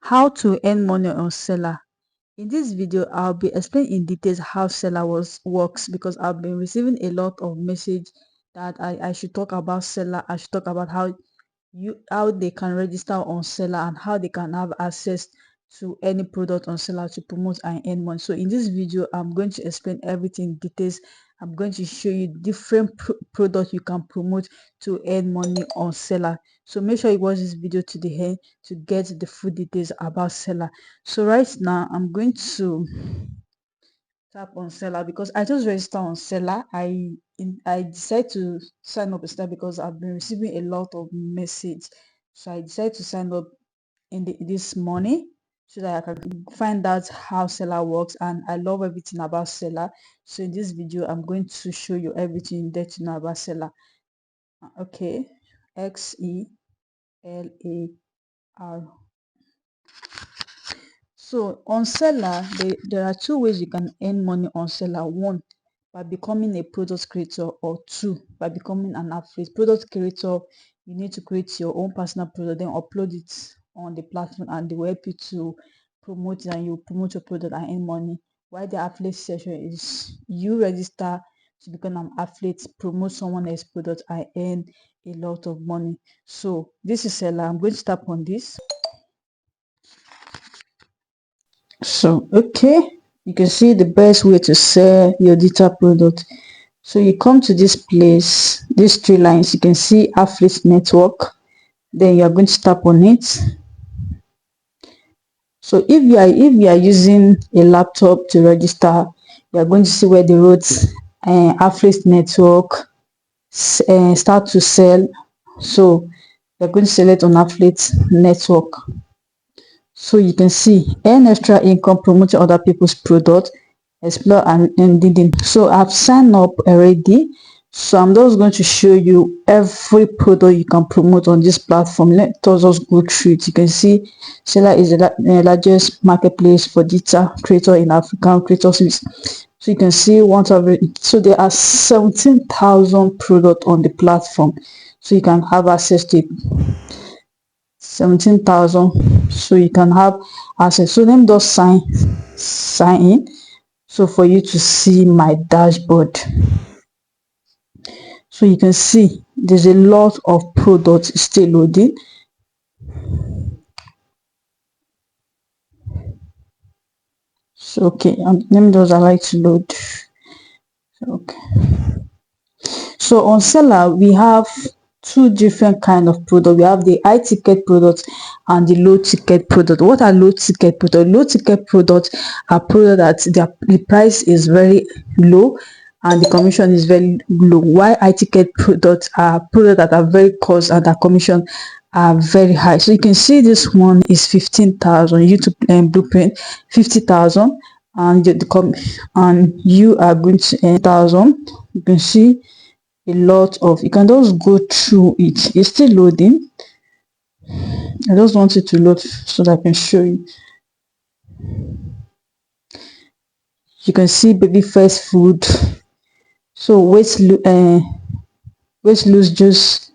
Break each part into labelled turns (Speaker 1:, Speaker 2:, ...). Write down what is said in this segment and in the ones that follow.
Speaker 1: How to earn money on Seller. In this video, I'll be explaining in details how Seller works, because I've been receiving a lot of message that I should talk about Seller. I should talk about how they can register on Seller and how they can have access to any product on Seller to promote and earn money. So in this video, I'm going to explain everything in details. I'm going to show you different products you can promote to earn money on Seller. So make sure you watch this video to the end to get the full details about Seller. So right now I'm going to tap on Seller because I just registered on Seller. I decided to sign up instead because I've been receiving a lot of message. So I decided to sign up this morning so that I can find out how Seller works, and I love everything about Seller. So in this video I'm going to show you everything you need to know about Seller. Okay, XELAR. So on Seller, there are two ways you can earn money on Seller. One, by becoming a product creator, or two, by becoming an affiliate. Product creator, you need to create your own personal product, then upload it on the platform, and they will help you to promote it, and you promote your product and earn money. While the affiliate section is you register to become an affiliate, promote someone else's product, and earn a lot of money. So this is Seller. I'm going to tap on this. So okay, you can see the best way to sell your digital product. So you come to this place, these three lines, you can see affiliate network, then you are going to tap on it. So if you are using a laptop to register, you are going to see where they wrote affiliate network, start to sell. So you're going to select on affiliate network. So you can see earn extra income promoting other people's product, explore and didn't. So I've signed up already, so I'm just going to show you every product you can promote on this platform. Let us just go through it. You can see Seller is the largest marketplace for digital creator in African creators. So you can see so there are 17,000 products on the platform, so you can have access to 17,000, so you can have access. So let me just sign in, so for you to see my dashboard. So you can see there's a lot of products still loading. So okay, let me just allow it to load. Okay, so on Seller we have two different kind of product. We have the high ticket products and the low ticket product. What are low ticket product? Low ticket products are products that the price is very low and the commission is very low, while high ticket products are products that are very cost and the commission are very high. So you can see this one is 15,000 YouTube blueprint, 50,000, and and you are going to earn 1,000. You can see a lot of, you can just go through it. It's still loading. I just want it to load so that I can show you. You can see baby first food, so weight lose juice,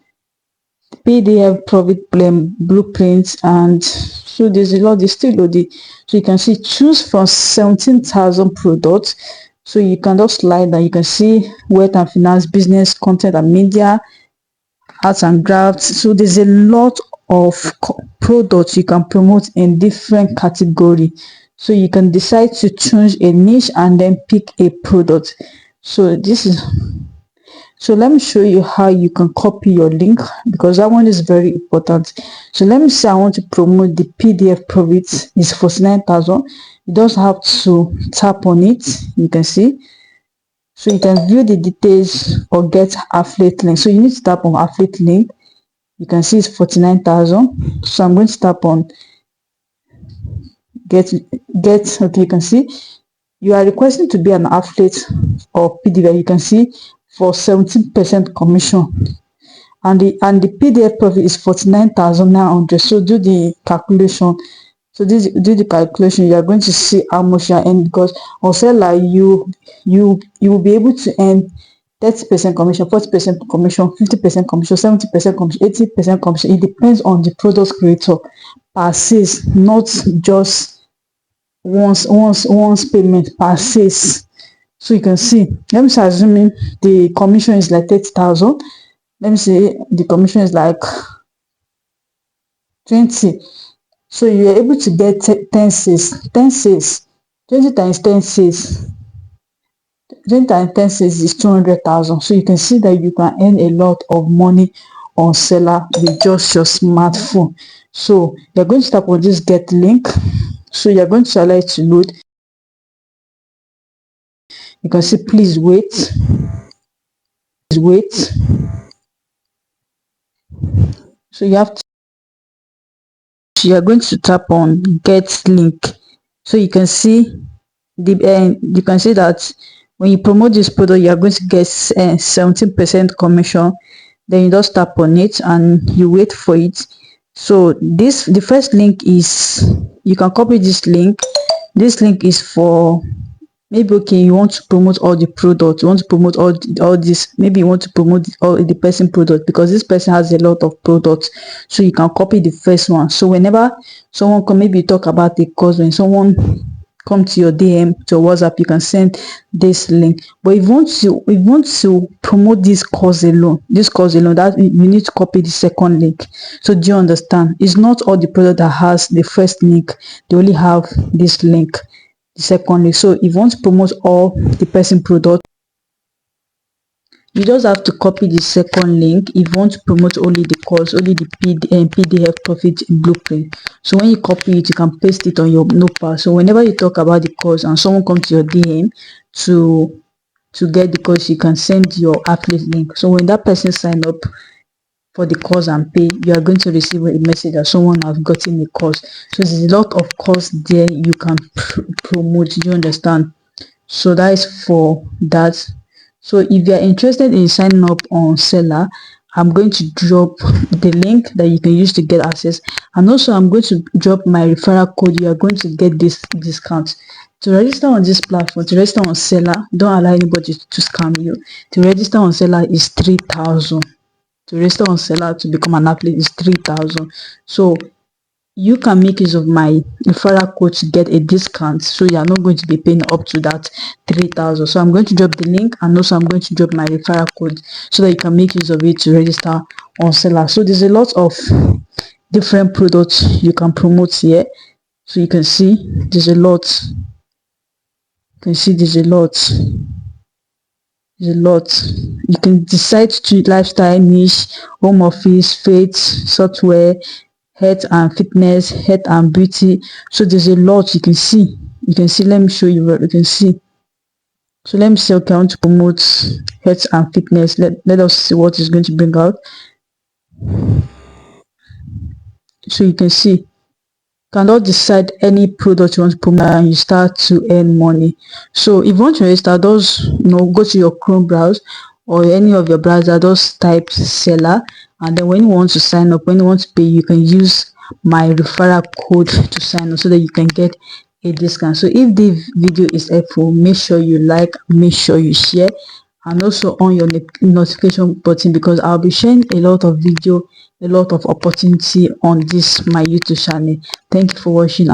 Speaker 1: PDF profit blueprints, and so there's a lot. Is still loading. So you can see choose from 17,000 products. So you can just slide that. You can see wealth and finance, business, content and media, arts and crafts. So there's a lot of products you can promote in different category. So you can decide to choose a niche and then pick a product. So let me show you how you can copy your link, because that one is very important. So let me say I want to promote the PDF profit is 49,000. You just have to tap on it. You can see, so you can view the details or get affiliate link. So you need to tap on affiliate link. You can see it's 49,000. So I'm going to tap on get. Okay, you can see you are requesting to be an affiliate or PDF. You can see for 17% commission, and the PDF profit is 49,900. So do the calculation. So do the calculation. You are going to see how much you are earning, because on Seller you will be able to earn 30% commission, 40% commission, 50% commission, 70% commission, 80% commission. It depends on the product creator. per sales, not just once payment, per sales. So you can see, let me say assuming the commission is like 30,000. Let me say the commission is like 20. So you're able to get 10 sales. 10 sales, 20 times 10 sales, 20 times 10 sales is 200,000. So you can see that you can earn a lot of money on Seller with just your smartphone. So you're going to tap on this get link. So you're going to allow it to load. You can see please wait. So you are going to tap on get link. So you can see you can see that when you promote this product, you are going to get 17% commission. Then you just tap on it and you wait for it. So the first link is, you can copy this link. This link is for, maybe okay, you want to promote all the products, you want to promote all this, maybe you want to promote all the person product, because this person has a lot of products. So you can copy the first one. So whenever someone come, maybe you talk about the course, when someone come to your DM, to your WhatsApp, you can send this link. But if you want to promote this course alone, that you need to copy the second link. So do you understand? It's not all the product that has the first link, they only have this link, the second link. So if you want to promote all the person product, you just have to copy the second link. If you want to promote only the course, only the PDF profit blueprint, so when you copy it, you can paste it on your notepad. So whenever you talk about the course and someone comes to your DM to get the course, you can send your affiliate link. So when that person sign up for the course and pay, you are going to receive a message that someone has gotten the course. So there's a lot of course there you can promote. Do you understand? So that is for that. So if you are interested in signing up on Seller, I'm going to drop the link that you can use to get access, and also I'm going to drop my referral code. You are going to get this discount. To register on this platform, to register on Seller, don't allow anybody to scam you. To register on Seller is 3,000. To register on Seller to become an affiliate is 3,000. So you can make use of my referral code to get a discount, so you are not going to be paying up to that 3,000. So I'm going to drop the link, and also I'm going to drop my referral code so that you can make use of it to register on Seller. So there's a lot of different products you can promote here. So you can see there's a lot. You can see there's a lot. You can decide to lifestyle, niche, home office, faith, software, health and fitness, health and beauty. So there's a lot you can see. Let me show you what you can see. So let me say, okay, I want to promote health and fitness. Let us see what is going to bring out. So you can see, cannot decide any product you want to promote and you start to earn money. So if you want to register, just go to your Chrome browser or any of your browser, just type Seller, and then when you want to sign up, when you want to pay, you can use my referral code to sign up so that you can get a discount. So if the video is helpful, make sure you like, make sure you share, and also on your notification button, because I'll be sharing a lot of video, a lot of opportunity on this my YouTube channel. Thank you for watching.